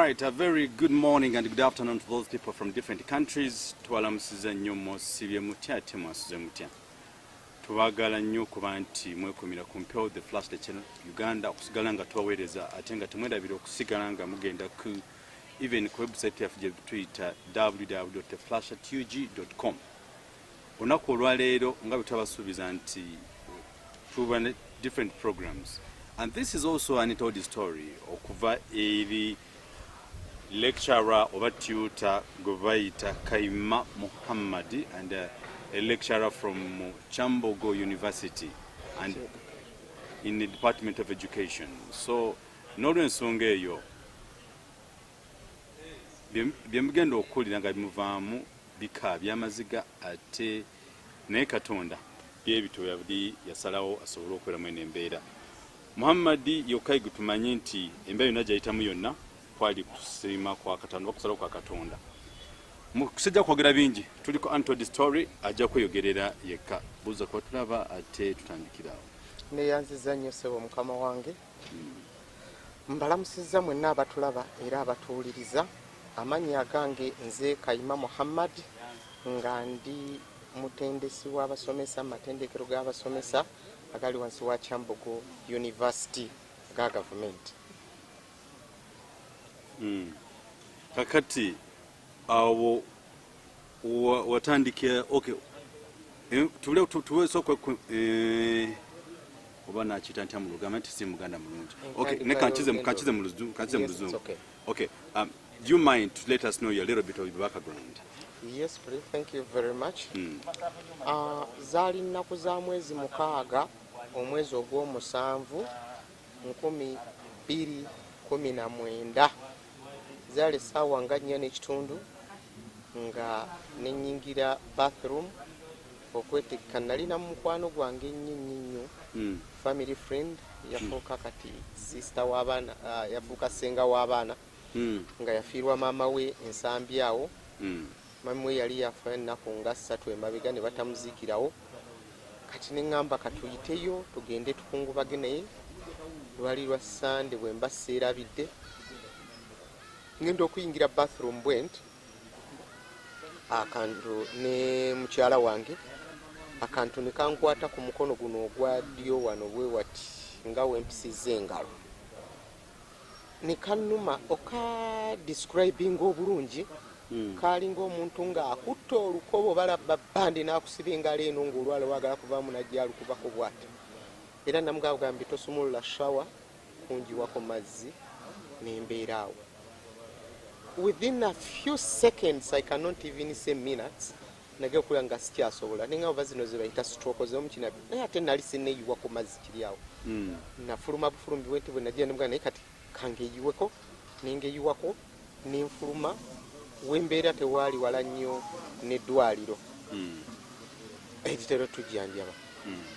right, a very good morning and good afternoon to those people from different countries. Twalamusiza nnyo mwosibye mutya ate mwasuze mutya. Tubagala nnyo kuba nti mwekumira ku mpewo the Flash the Channel Uganda okusigala nga tubaweereza ate nga temwerabira okusigala nga mugenda ku even ku website yaffe gye tuyita www.theflashatug.com. Olunaku olwaleero nga bwe twabasuubiza nti tuba ne different programs. And this is also an untold story okuva eri lecturer oba tutor govaita KAYIMA Muhammad and a lecturer from Chambogo University and in the Department of Education. So n'olw'ensonga eyo byemugenda okuwulira nga bimuvaamu bika byamaziga ate naye Katonda byebito yali yasalawo asobole okweramu eno embeera. Muhammad yokai gutumanyi nti embeera yonna gyayitamu yonna kwali kusiima kwa Katonda okusalawo kwa Katonda. Musajja kwogera bingi tuliko untold story ajja kweyogerera yekka. Buuza kwa tulaba ate tutandikirawo. Neyanziza nnyo ssebo mukama wange. Mbalamusizza mwenna abatulaba era abatuwuliriza. Amannya agange nze KAYIMA Muhammad nga ndi mutendesi w'abasomesa mu matendekero g'abasomesa agali wansi wa Chambogo University ga government. Kakati awo watandikia okay tule tuweso kwa oba nakita nti mu Luganda nti si Muganda mulungi. Okay ne kanchize mu Luzungu. Okay do you mind to let us know a little bit of your background? Yes, please. Thank you very much. Zaali nnaku za mwezi mukaaga omwezi ogw'omusanvu 2019 zaali essaawa nga 4:30 nga nenyingira bathroom okwetekka nalina mu mukwano gwange nnyo family friend yafuuka kati sister w'abaana yafuuka ssenga w'abaana nga yafiirwa maama we ensambi awo. Maama we yali yafa ennaku nga 3 emabega ne batamuziikirawo kati ne ngamba katuyiteyo tugende tukungubage naye. Lwali lwa Sunday bwe mba seerabidde ngenda okuyingira bathroom bwent akantu ne mukyala wange akantu ne kankwata ku mukono guno ogwa ddyo wano bwe wati nga wempisiza engalo ne kannuma oka describing obulungi kalinga omuntu nga akutta olukobo balaba bandi n'akusiba engalo eno ng'olwala wagala kuvaamu najja alukubako bwati era namugambye tosumulula shawa kunjiwako mazzi n'embeera awo. Within a few seconds, I cannot even say minutes, nage okulya nga sikyasobola nenga oba zino ze bayita stroke z'omukina naye ate nali sinneeyiwako mazzi kiri awo. Nafuluma bufulumbi bwenti bwe najja nemugamba naye kati kangeeyiweko nengeeyiwako nenfuluma wembeera tewaali wala nnyo n'eddwaliro ekitero tujjanjaba.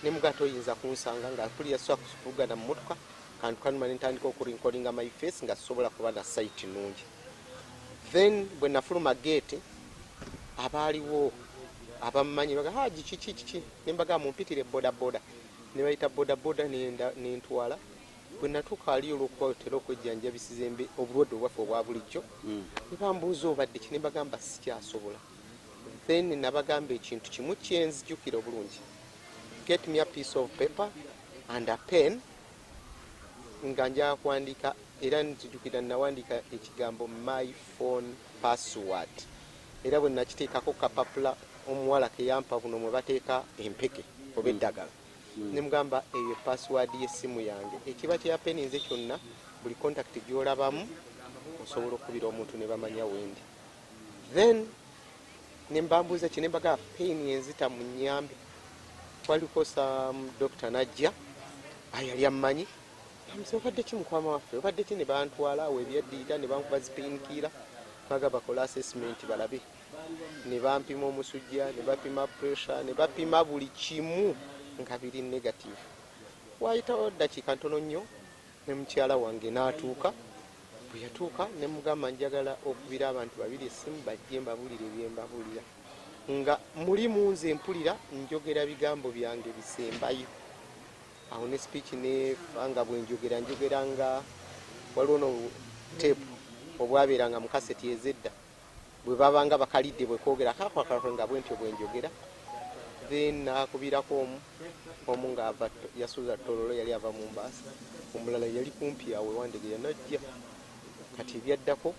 Ne mugato oyinza kunsanga nga mpulira so akuvugana mu mmotoka kantu kanuma ne ntandika okurinkolinga my face nga sobola kuba na sight nnungi. Then bwe nafuluma gate abaaliwo abamanyi baga haji kiki ne mbaga mumpitire boda ne bayita boda n'entwala. Bwe natuuka ali olw'okuba okwejanjabisiza obulwadde obwaffe obwa bulijjo ne bambuuza obadde ki ne bagamba sikyasobola. Then nabagamba ekintu kimu kyenzijukira obulungi. Get me a piece of paper and a pen nga nja kuandika era nzijukira nawandika ekigambo my phone password era bwe nakiteekako kapapula omuwala ke yampa buno mwe bateeka empeke oba eddagala ne mugamba eyo password y'essimu yange ekiba kya pen nze kyonna buli contact gy'olabamu osobola okubira omuntu ne bamanya wendi. Then ne mbambuuza kye ne mbaga pen enzita mu nnyambe waliko sa Dr. Najja ayali ammanyi amse obadde ki mukwama waffe obadde ki ne bantwala awo ebyaddiita ne bankuba zipainkira baga bakola assessment balabe ne bampima omusujja ne bapima pressure ne bapima buli kimu nga biri negative. Wayitawo ddakiika ntono nnyo ne mukyala wange n'atuuka. Bwe yatuuka ne mugamba njagala okubira abantu babiri essimu bajje mbabulire byembabulira nga mulimu nze mpulira njogera bigambo byange bisembayo. Awo ne speech ne fanga bwe njogera nga waliwo no tape obwabeeranga mu kaseti ezedda bwe babanga bakalidde bwe kwogera kakwakakwe nga bwentyo bwenjogera. Then nakubirako omu ng'ava yasuuza Tololo yali ava mu Mbaasa, omulala yali kumpi awe Wandege yanajja. Kati ebyaddako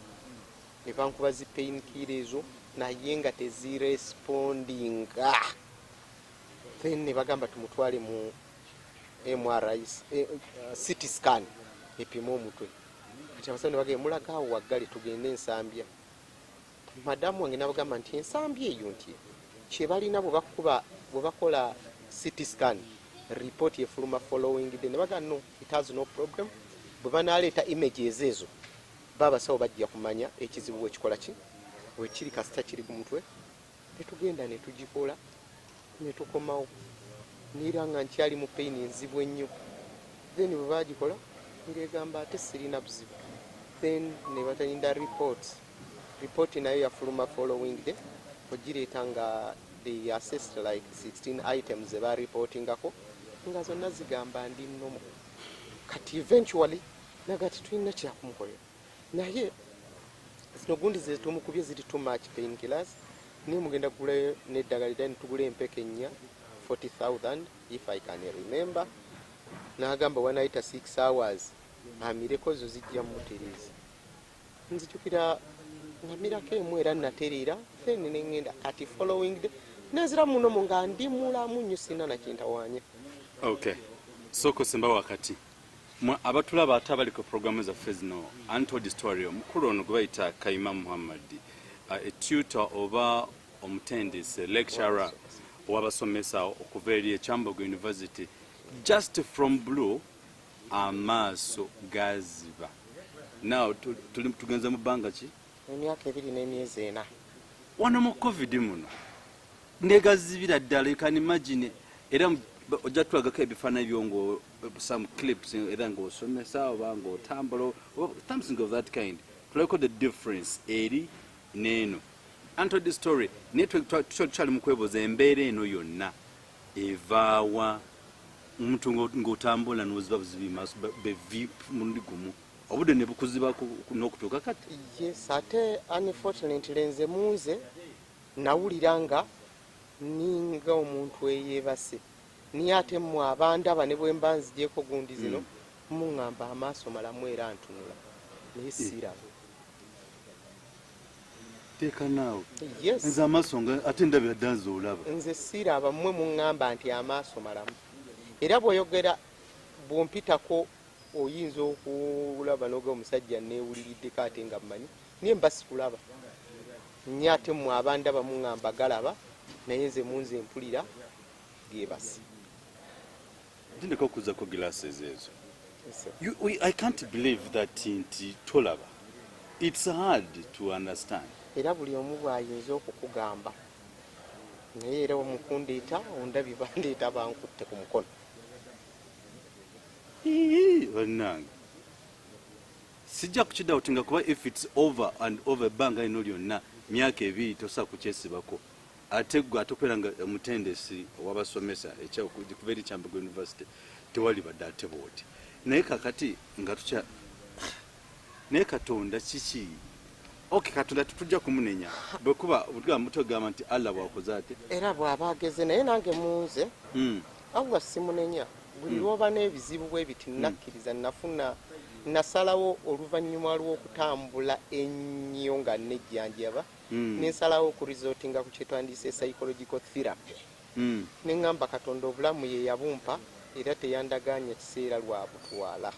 ne bankuba zi painkiller ezo naye nga tezirespondinga. Then ne bagamba tumutwale mu MRI CT scan epima omutwe. Kati abasajja ne bagamba mulaga awo waggale tugende Nsambya. Madamu wange n'abagamba nti Ensambya eyo nti kye balina bwe bakola CT scan report efuluma following day ne bagamba no it has no problem. Bwe banaleeta images ezo babasawo bajja kumanya ekizibu ekikola ki wekiri kasita kiri ku mutwe. Ne tugenda ne tugikola ne tukomawo niranga nkyali mu pain enzibu ennyo. Then bwe bagikola ngegamba ate sirina buzibu. Then ne batalinda report nayo yafuluma following day ogireeta nga they assessed like 16 items eba reportingako nga zonna zigamba ndi nnomo. Kati eventually nagati tulina kyakumukolera naye zino gundi zetumukubye ziri too much painkillers. Niye mugenda kugulayo n'eddagala lidani tugula empeke ennya 40,000 if I can remember. Nagamba wanaita 6 hours amireko zo zijja mutereza. Nzijukira ngamirako emu era natereera then nengenda kati following day nazira muno nga ndi mulamu nnyo sina na kintawaanya. Okay, soko semba wakati abatulaba ate abali ku programu zaffe zino untold story omukulu ono gwe bayita Kayima Muhammad, a tutor oba omutendesi lecturer owabasomesa okuva eri Kyambogo University. Just from blue amaaso gaziba. Now tugenza mu bbanga ki emyaka 2 n'emyezi 4 wano mu covid muno negazibira ddala. You can imagine era ojja tulagako ebifaananyi byongo some clips era ng'osomesa oba ng'otambula something of that kind. Tulabeko the difference eri neeno untold story. Naye tukyali mu kwebuuza embeera eno yonna evaawa omuntu ng'otambula n'oziba buzibi maaso bevi mulundi gumu obudde ne bukuziba n'okutuuka kati. Yes, ate unfortunately nze munze nawulira nga ninga omuntu eyeebase niye ate mmwe abandaba ne bwe mba nzigyeko gundi zino muŋŋamba amaaso malamu era ntunula naye siraba. Teeka naawe Yes, nze amaaso nga ate ndabira dda nze olaba. nze siraba mmwe muŋŋamba nti amaaso malamu era bw'oyogera bw'ompitako oyinza okulaba n'oga omusajja neewuliriddeko ate nga mmanyi naye mba sikulaba. Nnyo ate mmwe abandaba muŋŋamba galaba naye nze munze mpulira geebase. Ndineko okuzako glasses ezo. I can't believe that nti tolaba. It's hard to understand. Era buli omu bw'ayinza okukugamba naye era omukundeeta ondabye bandeeta bankutte ku mukono. Bannange sijja kukidawutinga kuba if it's over and over ebbanga lino lyonna myaka 2 tosa kukyesibako. Ate gwe atokwera nga omutendesi owabasomesa kuva eri Kyambogo University tewali badde ate booti. Naye kakati nga tukya naye Katonda kiki? Okay, Katonda tujja kumunenya bwekuba obutugamba mutogamba nti Allah bwakoze ate Era bw'aba ageze naye nange munze Allah simunenya. Buli lwoba n'ebizibu bwe biti nakkiriza nafuna nasalawo oluvannyuma lw'okutambula ennyo nga nejjanjaba nensalawo okuresortinga ku kyetwandise psychological therapy. Neŋŋamba Katonda obulamu ye yabumpa era teyandaganya kiseera lwa butwala.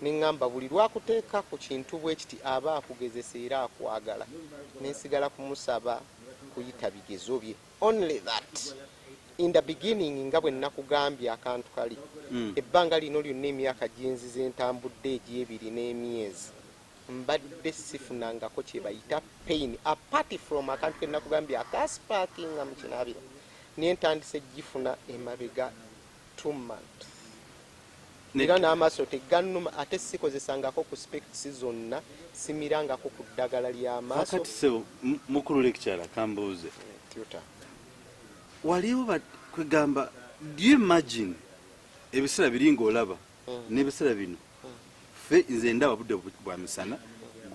Neŋŋamba buli lwakuteeka ku kintu bwe kiti aba akugezesa era akwagala nensigala kumusaba kuyita bigezo bye. Only that in the beginning nga bwe nakugambye akantu kali ebbanga lino lyonna emyaka gyenzize ntambudde egy'ebiri n'emyezi mbadde sifunangako kye bayita pain apart from akantu ke nakugambye akasparkinga mu kinaabiro naye ntandise gifuna emabega 2 months. Era n'amaaso tegannuma ate sikozesangako ku specs zonna simirangako ku ddagala ly'amaaso. Kakati sebo mukulu lecturer kambuuze waliwo kwegamba do you imagine ebiseera biri ng'olaba n'ebiseera bino ffe nze ndaba budde bwa misana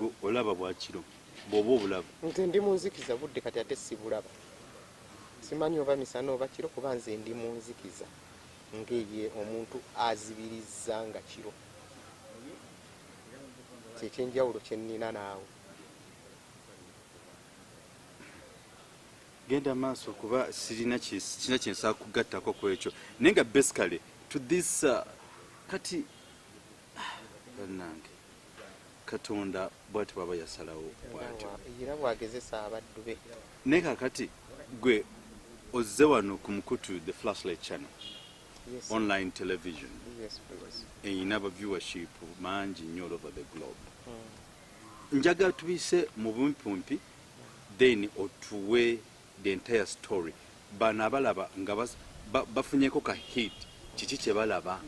go olaba bwakiro bw'oba obulaba? Nze ndi munzikiza budde kati ate sibulaba. Simanyi oba misana oba kiro kuba nze ndi munzikiza ng'eye omuntu azibiriza nga kiro. Kyekyenjawulo kye nnina naawe. Genda maaso kuba sirina kyensaa kugattako ku ekyo naye nga basically to this kati bannange Katonda bw'ati bw'aba yasalawo bw'atyo era bwagezesa abaddu be. naye kakati gwe ozze wano ku mukutu the Flashlight channel. Yes. Online television. Yes, please. Eyina aba viewership mangi nnyo all over the globe. Njaga tubise mu bumpumpi then otuwe the entire story. Bana abalaba nga bafunyeko ka hit kiki kye balaba?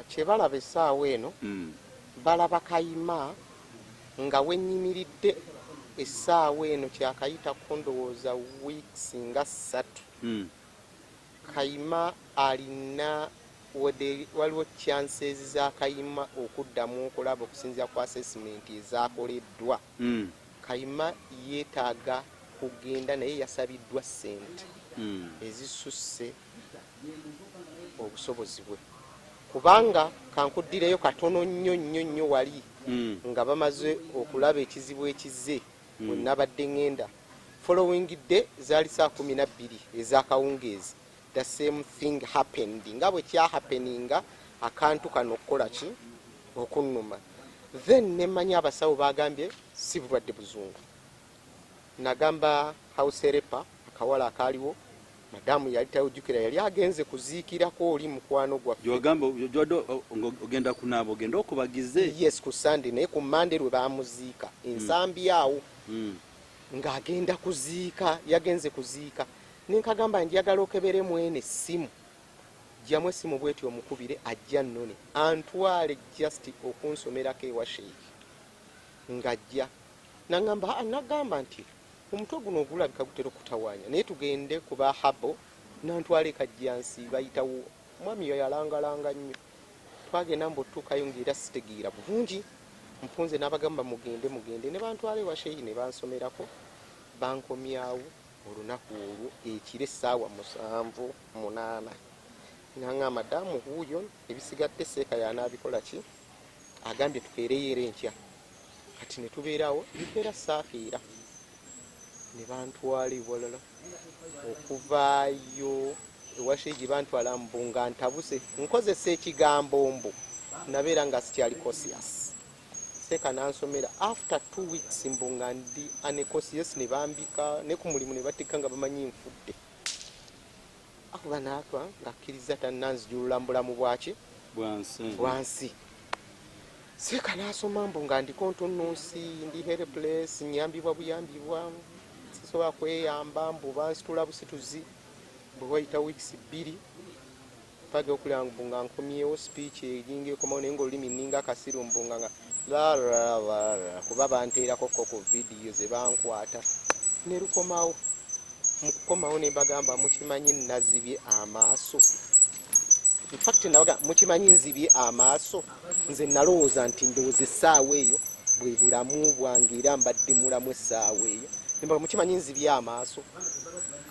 Kye balaba essaawa eno balaba Kayima nga wennyimiridde essaawa eno kyakayitako ndowooza weeks nga 3. Kayima alina waliwo chances za Kayima okuddamu okulaba okusinziira ku assessment ezaakoleddwa. Kayima yeetaaga kugenda naye yasabiddwa ssente ezisusse obusobozi bwe. Kubanga kankuddireyo katono nnyo wali nga bamaze okulaba ekizibu ekize bwe nabadde ngenda. Following day zaali saa 12 ez'akawungeezi. The same thing happened. Nga bwe kya happeninga akantu kano okukola ki okunnuma. Then nemanya abasawo bagambye si bulwadde buzungu. Nagamba house helper akawala akaaliwo madamu yali tayujjukira yali agenze kuziikirako oli mukwano gwaffe. Yogamba ogenda kunaaba ogenda okubagize? Yes, ku Sunday naye ku Monday lwe bamuziika ensambi awo ng'agenda kuziika yagenze kuziika. Ninkagamba njagala okebere mwene essimu. Jjamu essimu bweti omukubire ajja nnone antwale just okunsomerako ewa sheikh ng'ajja. Nagamba nti omutwe guno ogulabika gutera okutawaanya naye tugende ku ba habo nantwale kajjansi bayitawo. Mwami yo yalangalanga nnyo. Twagenda mbottuukayo ng'era sitegeera bulungi. Mpunze n'abagamba mugende ne bantwala ewa sheikh ne bansomerako bankomyawo olunaku olwo ekire essaawa 7-8. Nanga madamu huyo ebisigadde seeka yanaabikola ki agambye tukeereyo enkya kati ne tubeerawo bikeera saafeera ne bantwala ewalala okuvaayo ewasheegi bantwala mbunga ntabuse nkozesa ekigambo mbu nabeera nga sikyali cautious. Seeka nansomera after 2 weeks mbunga ndi anecosious ne bambika ne ku mulimu ne batika nga bamanyi nfudde. Akuba naatwa ng'akkiriza tannanzijulula mu bulamu bwaki bwansi. Seeka nasoma mbunga ndiko ntunnunsi ndi helpless nyambibwa buyambibwa sisobola kweyamba mbu bansitula busituzi bwe wayita weeks 2 page okulanga mbunga nkomyewo speech eringa ekomawo naye ng'olulimi nninga akasiru mbunga nga kuba banteerako ku vidiyo ze bankwata ne lukomawo. Mu kukomawo ne mbagamba mukimanyi nazibye amaaso. In fact nabaga mukimanyi nzibye amaaso. Nze nalowooza nti ndowooza essaawa eyo bwe bulamu bwange era mbadde mulamu essaawa eyo. Nembaga mukimanyi nzibye amaaso.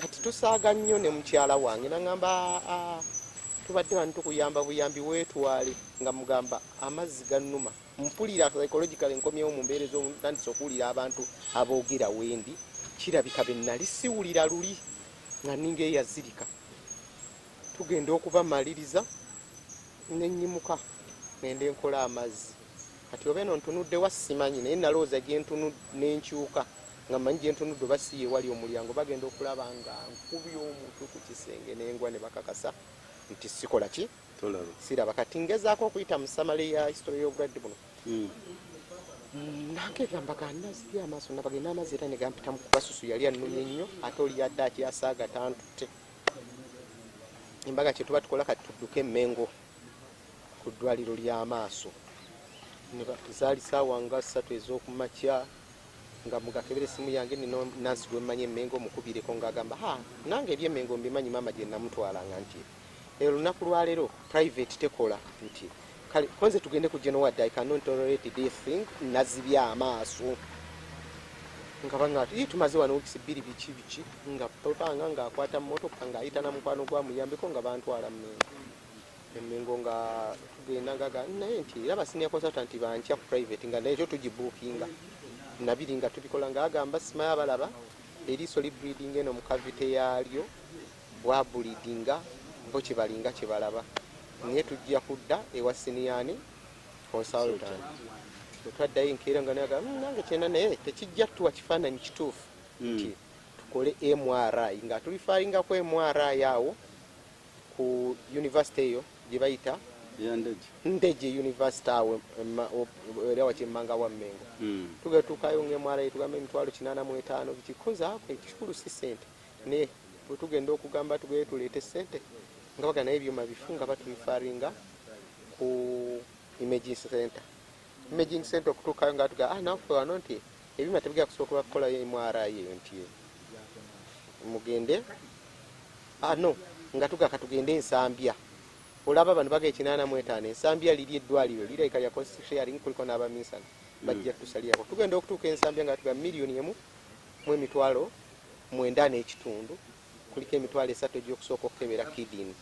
Kati tusaaga nnyo ne mukyala wange nangamba tubadde wano tukuyamba buyambi weetwale nga mugamba amazzi gannuma. Mpulira psychological enkomyewo mu mbeera ez'omutandisa okuwulira abantu aboogera wendi kirabika be nali siwulira luli nga ninga eyazirika. Tugenda okubamaliriza nenyimuka ngende nkola amazzi. Kati oba eno ntunudde wasimanyi naye nalowooza gye ntunu n'enkyuka nga mmanyi gye ntunudde oba si ye wali omulyango bagenda okulaba nga nkubye omuntu ku kisenge n'engwa ne bakakasa nti sikola ki siraba. Kati ngezaako okuyita mu samale ya history y'obulwadde buno. Nange gambaga nazibye amaaso nabagenda amazzi era ne gampita mu kubasusu yali annumye nnyo ate oli yadde akyasaaga tantutte. Embaga kye tuba tukola kati tudduke Emmengo ku ddwaliro ly'amaaso. Zaali ssaawa nga 3 ez'okumakya nga mugakebera essimu yange nino nansi gwe mmanyi Emmengo mukubireko ng'agamba nange eby'Emmengo mbimanyi maama gye namutwalanga nti olunaku lwaleero private tekola nti kale konze tugende ku general I cannot tolerate this thing nazibya amaaso nga bangati tumaze wano weeks 2 biki nga popanga nga akwata motoka nga ayita na mukwano gwa muyambeko nga bantwala Mengo nga tugenda ngaga naye nti laba senior consultant bankya ku private nga nekyo tugibookinga nabiri nga tubikola nga agamba simaya balaba eriso li breeding eno mu cavity yalyo bwa bleedinga mbo kibalinga kibalaba niye tujja kudda ewa senior consultant tutaddayo enkeera nga naga nange kyena naye tekijja tuwa kifaananyi kituufu nti tukole MRI nga tulifaringa ku MRI yawo ku university eyo gye bayita Ndeje University awo era wakimmanga wa Mmengo tugetuukayo ng'emwala yetugambe emitwalo 85 bikikunza ekikulu si ssente ne bwe tugenda okugamba tugende tuleete ssente nga baga naye ebyuma bifunga batulifaringa ku imaging center okutuukayo nga tuga nafe wano nti ebyuma tebigera kusooka kukola MRI eyo nti mugende no nga tugaka tugende Nsambya olaba bano baga 85 Nsambya liri eddwaliro lirayika lya constitution yali kuliko n'abaminsana bajja tusaliyako tugenda okutuuka Nsambya nga tuga miliyoni emu mu emitwalo 9.5 kuliko emitwalo 3 egy'okusooka okukebera kidney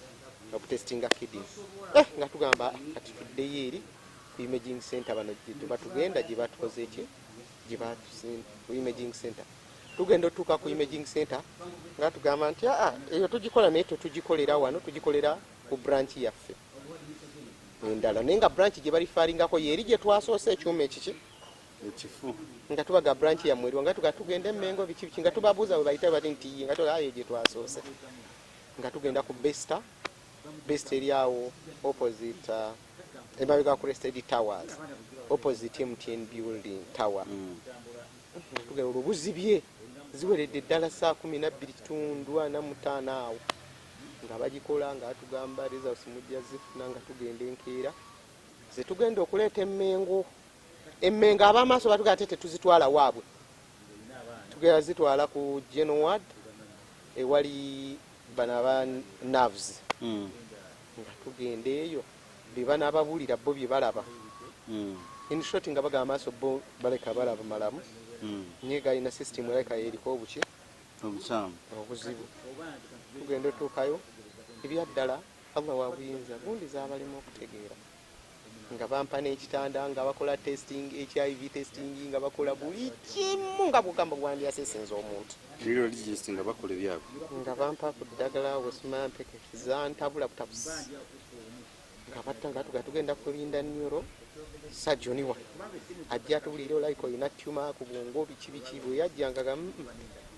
okutestinga kidney nga tugamba kati tuddeyo eri ku imaging center bano batugenda gye batukoze ki gye ku imaging center tugenda otuuka ku imaging center nga tugamba nti eyo tugikola naye tugikolera wano tugikolera ku branch yaffe endala naye nga branch gye balifaringako yeri gye twasoose ekyuma ekifu nga tubaga branch ya Mwerwa nga tugenda Mmengo biki nga tubabuuza bwe bayita bati nti nga ayo gye twasoose nga tugenda ku best eri awo opposite emabega ku Rested Towers opposite MTN building tower tugenda olubuzibye ziweredde ddala saa 12:45 awo nga bagikola nga atugamba results mujja zifuna nga tugenda enkeera ze tugenda okuleeta Emmengo abamaaso batuga ate tetuzitwala waabwe tugenda zitwala ku General Ward ewali bana ba nerves nga tugenda eyo bibana ababulira bo bye balaba in short nga baga amaaso bo baleka balaba malamu nyega ina system like eriko obuki obuzibu tugenda tukayo ebyaddala Allah wabuyinza gundi zabalimu okutegeera nga bampa n'ekitanda nga bakola testing HIV testing nga bakola buli kimu nga bugamba gwandi asesenza omuntu liro register nga bakola byabo nga bampa ku ddagala wesumampe kizantabula butabusi nga batanga tugenda kulinda neuro surgeon wa ajja tubulire like oyina tumor ku bwongo biki bwe yajjanga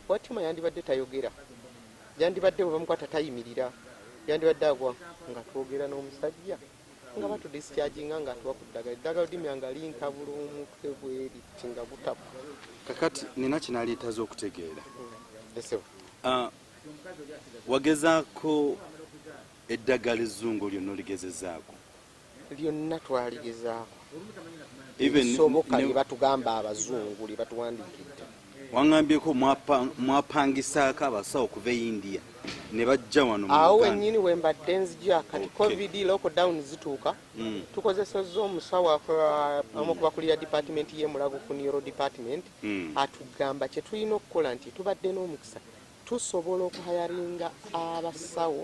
watima yandibadde tayogera yandibadde bwe bamukwata tayimirira yandibadde agwa nga twogera n'omusajja nga batu discharging nga tubakuddagala ddagala dimyanga linkabula omutwe bweri tinga butapu kakati nina kinaleetaza okutegeera wagezaako eddagala ezzungu lyonna oligezezaako lyonna twaligezaako ebisoboka lye batugamba abazungu lye batuwandiikidde waŋŋambyeko mwapangisaako abasawo okuva e India ne bajja wano awo wennyini wembadde nzija kati covid lockdown zituuka tukozesezza omusawo amukubakulira department y'emulago ku neuro department atugamba kye tulina okukola nti tubadde n'omukisa tusobola okuhayaringa abasawo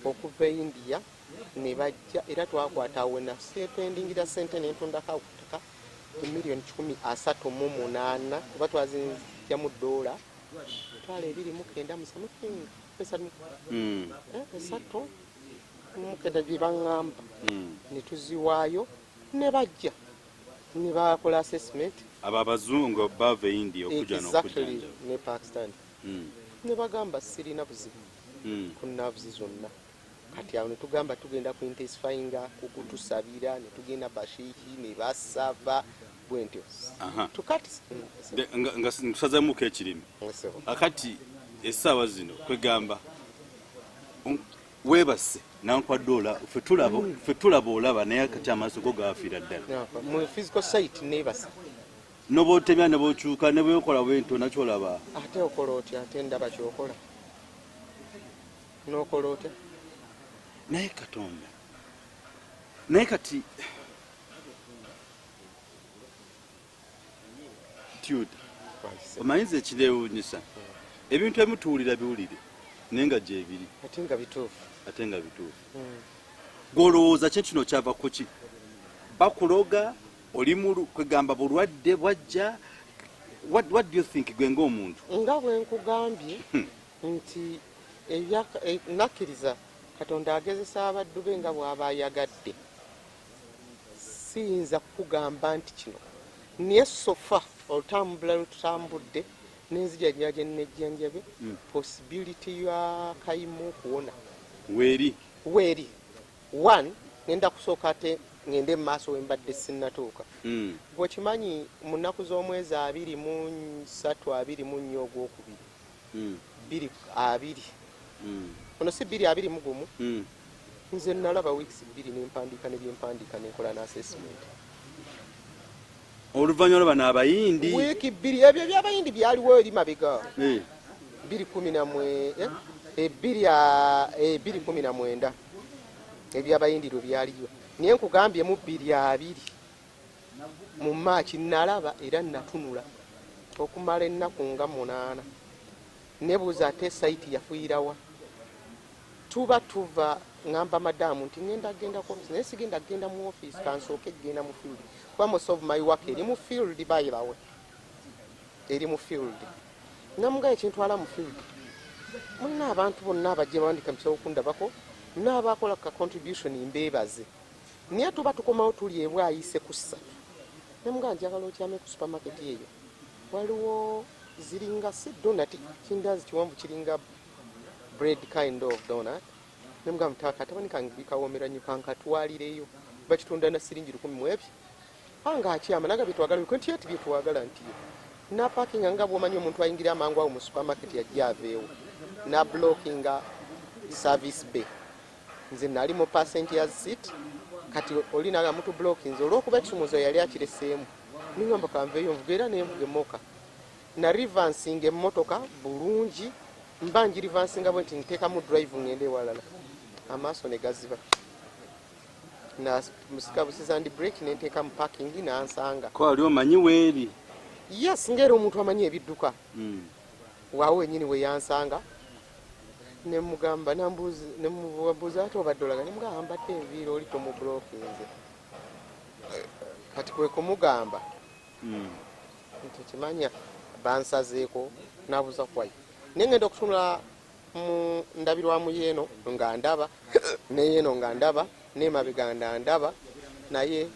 okuva e India ne bajja era twakwata awo na sependingira sente n'entundako akutaka miliyoni 138 kuba twazinzija mu dola twala 2.9 esatu mukenda gye baŋŋamba ne tuziwaayo ne bajja ne bakola assessment abo abazungu bava e India okujja n'okujanja ne Pakistan ne bagamba sirina buzibu ku nerves zonna kati awo ne tugamba tugenda ku intensifyinga kukutusabira ne tugenda bashiki ne basava bwentyo tukati nga tusazemuko ekirimi akati essaawa zino kwegamba weebase nankwadoola ffe tulaba olaba naye kati amaaso go gaafiira ddala mu physical site neebasa noba otemya ne bw'okyuka ne bwekola bwento nakyolaba ate okola otya ate ndaba kyokola n'okola otya naye Katonda naye kati attitude omanyiza ekirewuunyisa ebintu ebimu tuwulira biwulire naye nga gyebiri ate nga bituufu gw'olowooza kye kino kyava ku ki bakuloga oli kwegamba bulwadde bwajja what do you think gwe ng'omuntu nga bwe nkugambye nti nakkiriza katonda agezesa abaddu be nga bw'aba ayagadde siyinza kukugamba nti kino naye sofa olutambula lututambudde n'enzijajjaje nejjanjabe possibility ya kayimu okuwona weeri one ngenda kusooka ate ngende mu maaso wembadde sinnatuuka bwekimanyi mu nnaku z'omwezi 23 24 ogwokubiri 20 ono si 221 nze nalaba weeks 2 nempandiika nebyempandiika nenkola n'assessment oluvannyuma bano abayindi wiiki 2 ebyo ebyabayindi byaliwo eri mabega 2019 ebyabayindi lwe byaliyo naye nkugambye mu 20 mu Maachi nalaba era natunula okumala ennaku nga 8 nebuuza ate sayiti yafuirawa tuba tuva ngamba madamu nti ngenda genda ku office naye sigenda genda mu office kansooke genda mu field kuba most of my work eri mu field bayirawe eri mu field namugaye kintwala mu field mulina abantu bonna abajja bandika mpisawo kundabako n'abakola ka contribution mbeebaze naye tuba tukomawo tuli ebwayise ku 3 namugaa njagala okyame ku supermarket eyo waliwo ziringa si donut kindazi kiwanvu kiringa bread kind of donut namugaa mutaka tabanika ngibikawoomera nnyo kankatwalireyo bakitunda na siringi 10 mu ebyo anga akyama naga bitwagala nti eti byetwagala ntiyo na parking nga bwomanyi omuntu ayingira amangu awo mu supermarket yajja aveewo na blockinga service bay nze nali mu passenger seat kati oli naga mutu blockings olw'okuba ekisumuzo yali akireseemu ningamba kanveeyo nvuga era nenvuga emmoka na revancing emmotoka bulungi mba njirivansinga bwe nti nteekamu drive ngende ewalala amaaso ne gaziba na musika busiza ndi break nenteeka mu parking nansanga ko ali omanyi weeri yes ngero omuntu amanyi ebidduka waawe wenyini we yansanga nemugamba nemubuuza ate obaddolaga nemugamba mbadde enviiri oli tomubulokinze kati kwe kumugamba nti kimanya bansazeeko nabuuza kwayo naye ngenda okutunula mu ndabirwamu yeeno nga ndaba neyeeno nga ndaba nemabega ndaba naye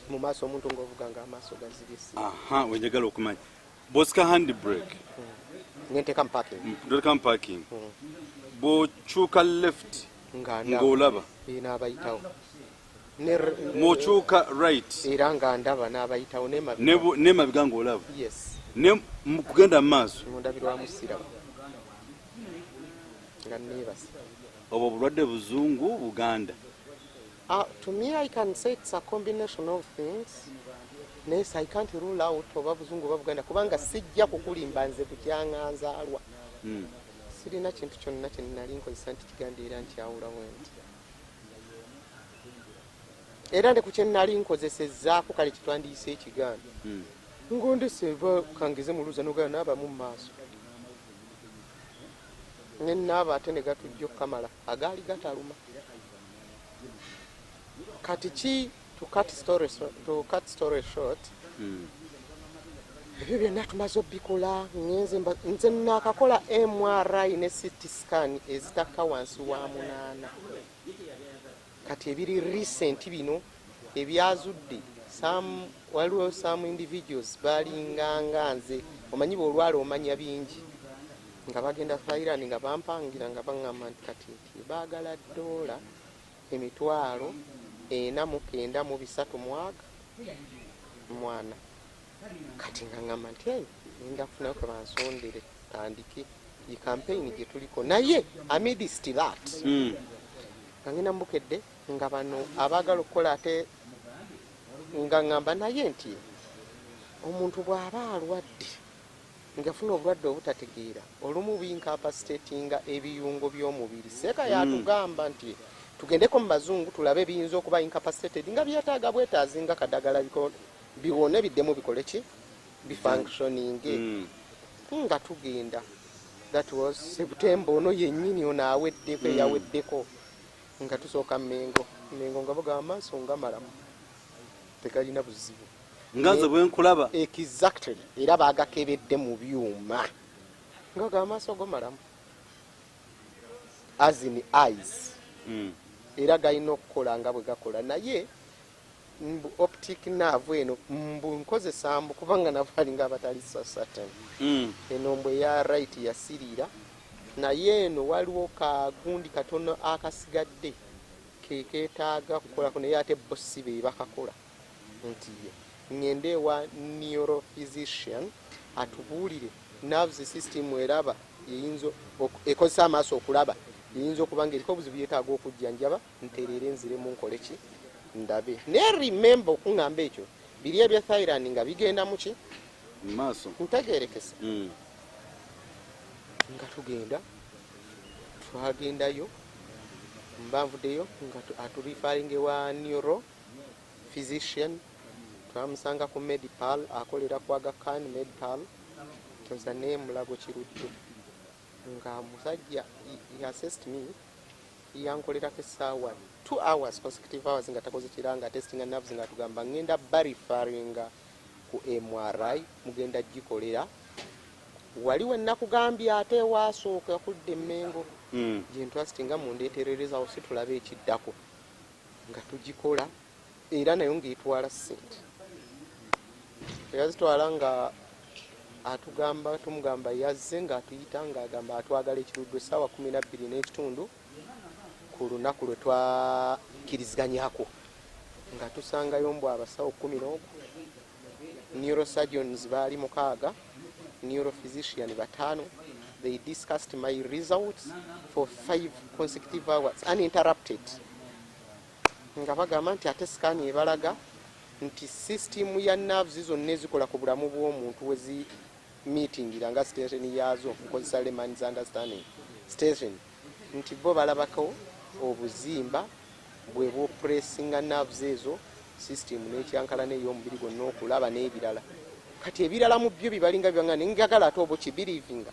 mu maaso omuntu ng'ovuga nga amaaso gazibisi wenjagala okumanya bosika hand brake ngenteeka mu parking bw'okyuka left ng'olaba n'abayitawo bw'okyuka right era nga ndaba n'abayitawo n'emabega ng'olaba yes kugenda mu maaso mundabirwamu siraba nga neebase obwo bulwadde buzungu Buganda to me I can say it's a combination of things. Yes, I can't rule out oba buzungu oba Buganda kubanga sijja kukulimba nze kukyanganzaalwa sirina kintu kyonna kye nali nkozesa nti kiganda era nkyawula bwenti era ne ku kye nali nkozesezzaako kale kitwandiyise ekiganda ngondese eva kangize muluza nogala naaba mu maaso nenaaba ate ne gatujja okukamala agaali gataluma kati ki to cut story short ebyo byonna tumaze obbikola nze nakakola MRI ne CT scan ezitakka wansi wa 8 kati ebiri recent bino ebyazudde waliwo some individuals balinganga nze omanyi bwolwala omanya bingi nga bagenda fairani nga bampangira nga baŋŋamba nti kati baagala $49 mu 3 mwana kati nga ŋŋamba nti ngenda kufunayo kwe bansondere tandike iyi campaign gye tuliko naye amidst that nga ngenda mbukedde nga bano abaagala okukola ate nga ŋŋamba naye nti omuntu bw'aba alwadde ngafuna obulwadde obutategeera olumu binkapasitatinga ebiyungo by'omubiri seeka yatugamba nti tugendeko mu bazungu tulabe biyinza okuba incapacitated nga byetaaga bwetaazi nga kadagala biwone biddemu bikole ki bifunctioning nga tugenda. That was September ono yennyini ono aweddeko yaweddeko nga tusooka Mengo nga baga amaaso nga malamu tekalina buzibu ngaze bwe nkulaba exactly era bagakebedde mu byuma nga ga amaaso go malamu as in eyes era galina okukola nga bwe gakola naye mbu optic nerve eno mbu nkozesa mbu kubanga navalinga abatali certain eno mbwe ya right yasirira naye eno waliwo kagundi katono akasigadde keetaaga kukolako naye ate bossi be bakakola nti ngende wa neurophysician atubuulire nerves system eraba eyinzo ekozesa amaaso okulaba eyinza okuba nga eriko obuzibu yeetaaga okujjanjaba ntereere nziremu nkole ki ndabe naye remember okuŋŋamba ekyo biri ebya thyroid nga bigenda muki maaso ntegeerekese nga tugenda twagendayo mbanvuddeyo nga aturifaringe wa neuro physician twamusanga ku medipal akolera ku Aga Khan medipal toza naye mulago kiruddu nga musajja he assessed me yankolerako essaawa 2 hours consecutive hours nga takoze kiranga testing nerves nga tugamba ngenda barifaringa ku MRI mugenda gikolera waliwo nakugambye ate wasooka kudde Mengo gye ntwasitinga mundeeterereza osi tulabe ekiddako nga tugikola era nayo ng'etwala ssente yazitwala nga atugamba tumugamba yazze ng'atuyita ng'agamba atwagala ekiruddu essaawa 12:30 ku lunaku lwe twakkiriziganyako nga tusangayo mbw abasawo 11 neurosurgeons baali 6 neurophysician 5 they discussed my results for 5 consecutive hours uninterrupted nga bagamba nti ate sikaani ebalaga nti system ya nerves zonna ezikola ku bulamu bw'omuntu wezi meetingira nga station yazo nkozesa layman's understanding station nti bo balabako obuzimba bwe bupressinga nerves ezo system n'ekyankalana ey'omubiri gwonna okulaba n'ebirala kati ebirala mu byo bibalinga byangana njagala ate obo kibiriivinga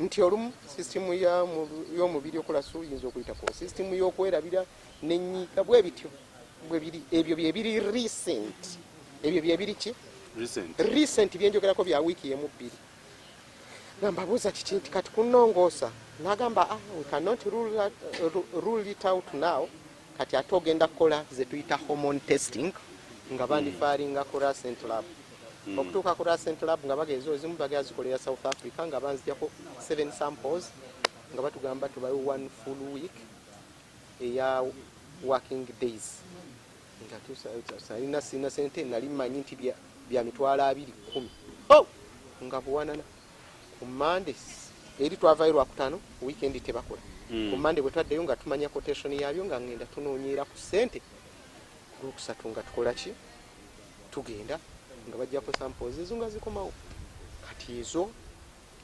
nti olumu system y'omubiri okola suyinza okuyitako system y'okwerabira n'ennyiika bwe bityo bwe biri ebyo bye biri recent ebyo bye biri ki recent byenjogerako bya wiiki emu bbiri gamba buuza kiki nti kati kunnongoosa n'agamba we cannot rule it out now kati ate ogenda kukola ze tuyita hormone testing nga bandifaringa ku recent lab okutuuka ku recent lab nga bageeza ezimu bagera zikolera South Africa nga banzijako 7 samples nga batugamba tubayo 1 full week eya working days nga tusalina sina sente nali manyi nti bya mitwalo 210 nga buwanana ku Monday eri twavayo Lwakutaano weekend tebakola ku Monday bwe twaddeyo nga tumanya quotation yabyo nga ngenda tunoonyera ku sente Lwokusatu nga tukola ki tugenda nga bajjako samples ezo nga zikomawo kati ezo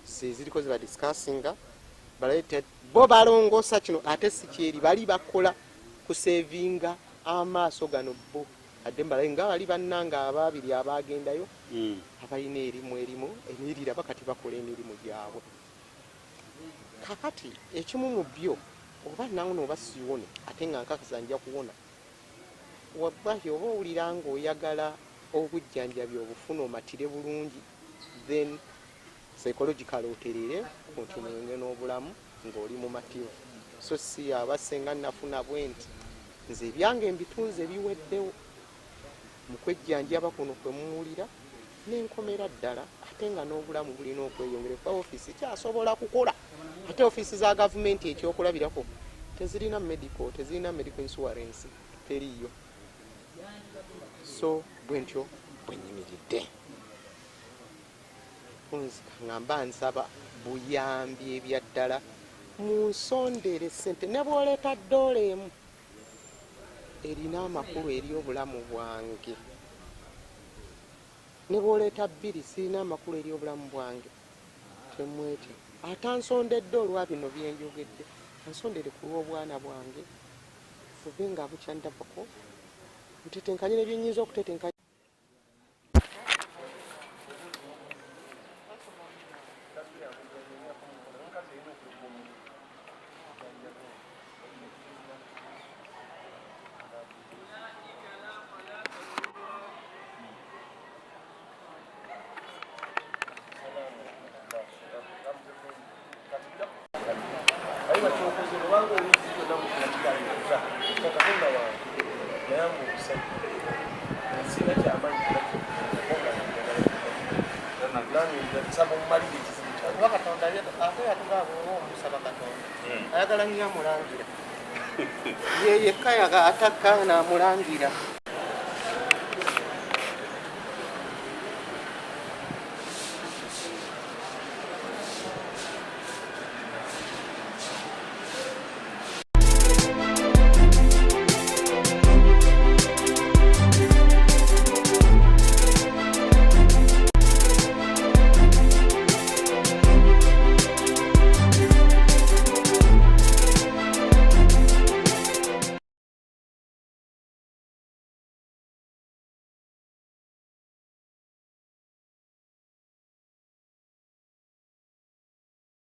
ziriko ziba discussinga balated bo balongoosa kino ate si kyeri bali bakola kusevinga amaaso gano bo adde mbalayi nga bali bannanga ababiri abagendayo abalina erimu emirira bakati bakola emirimu gyabwe kakati ekimu mu byo oba nange nooba siwone ate nga nkakasa nja kuwona wallahi oba owulira ng'oyagala obujjanjabi obufuna omatire bulungi then psychological oterere kontinenge n'obulamu ng'oli mu mativu so si abasenga nafuna bwenti nze ebyange mbitunze biweddewo mu kwejjanjaba kuno kwe muwulira n'enkomera ddala ate nga n'obulamu bulina okweyongera kuba ofiisi kyasobola kukola ate ofiisi za gavumenti ekyokulabirako tezirina medical insurance teriyo so bwentyo bwenyimiridde ngamba nsaba buyambi ebyaddala munsondere sente ne bw'oleeta ddoola emu erina amakulu eri obulamu bwange ne bw'oleeta 2 sirina amakulu eri obulamu bwange temwetya atansondedde olwa bino byenjogedde ansondere ku lw'obwana bwange fube nga bukyandabako ntetenkanye nebyenyinza okutetenkanya ayagala nnyo amulangira ye yekka yaga atakka n'amulangira